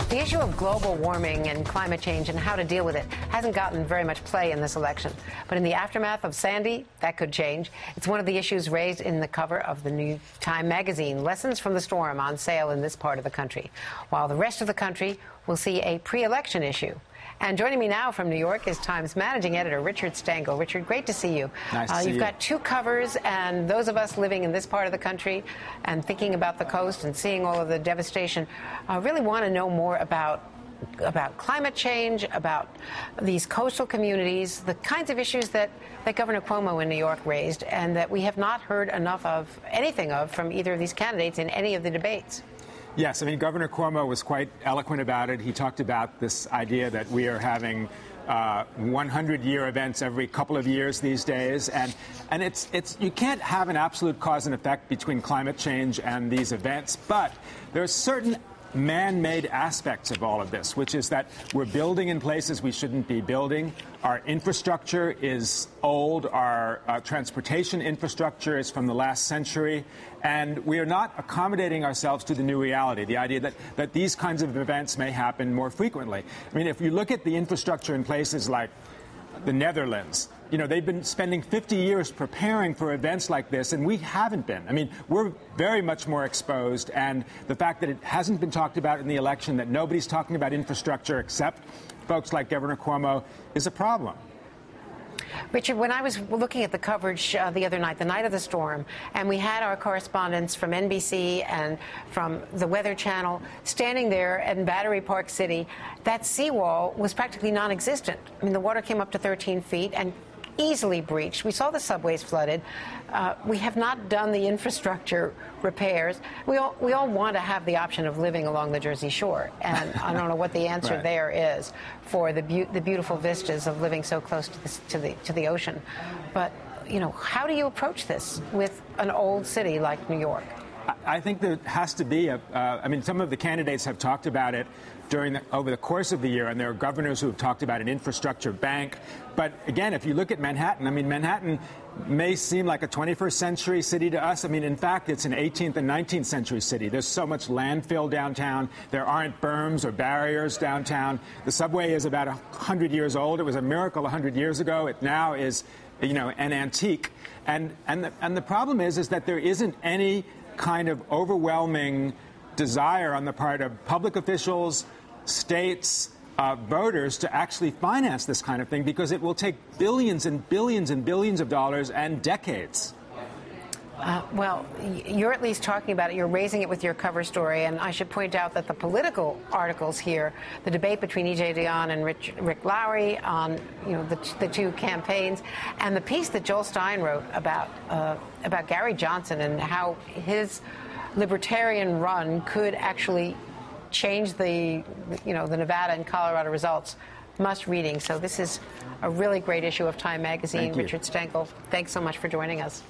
The issue of global warming and climate change and how to deal with it hasn't gotten very much play in this election. But in the aftermath of Sandy, that could change. It's one of the issues raised in the cover of the new Time magazine, Lessons from the Storm, on sale in this part of the country, while the rest of the country will see a pre-election issue. And joining me now from New York is Times managing editor Richard Stengel. Richard, great to see you. Nice to see you. You've got two covers, and those of us living in this part of the country and thinking about the coast and seeing all of the devastation really want to know more about climate change, about these coastal communities, the kinds of issues that Governor Cuomo in New York raised and that we have not heard anything of from either of these candidates in any of the debates. Yes, I mean, Governor Cuomo was quite eloquent about it. He talked about this idea that we are having 100-year events every couple of years these days, and it's you can't have an absolute cause and effect between climate change and these events, but there are certain man-made aspects of all of this, which is that we're building in places we shouldn't be building. Our infrastructure is old. Our transportation infrastructure is from the last century. And we are not accommodating ourselves to the new reality, the idea that these kinds of events may happen more frequently. I mean, if you look at the infrastructure in places like the Netherlands, you know, they've been spending 50 years preparing for events like this, and we haven't been. I mean, we're very much more exposed, and the fact that it hasn't been talked about in the election, that nobody's talking about infrastructure except folks like Governor Cuomo, is a problem. Richard, when I was looking at the coverage the other night, the night of the storm, and we had our correspondents from NBC and from the Weather Channel standing there in Battery Park City, that seawall was practically non-existent. I mean, the water came up to 13 feet and easily breached. We saw the subways flooded. We have not done the infrastructure repairs. We all want to have the option of living along the Jersey Shore, and I don't know what the answer Right. there is for the beautiful vistas of living so close to the ocean. But you know, how do you approach this with an old city like New York? I think there has to be I mean, some of the candidates have talked about it over the course of the year, and there are governors who have talked about an infrastructure bank. But again, if you look at Manhattan, I mean, Manhattan may seem like a 21st century city to us. I mean, in fact, it's an 18th and 19th century city. There's so much landfill downtown. There aren't berms or barriers downtown. The subway is about 100 years old. It was a miracle 100 years ago. It now is, you know, an antique. And the problem is that there isn't any kind of overwhelming desire on the part of public officials, states, voters to actually finance this kind of thing, because it will take billions and billions and billions of dollars and decades. Well, you're at least talking about it. You're raising it with your cover story. And I should point out that the political articles here, the debate between E.J. Dionne and Rick Lowry on, you know, the two campaigns, and the piece that Joel Stein wrote about Gary Johnson and how his libertarian run could actually change the Nevada and Colorado results. Must reading. So this is a really great issue of Time magazine. Thank you. Richard Stengel, thanks so much for joining us.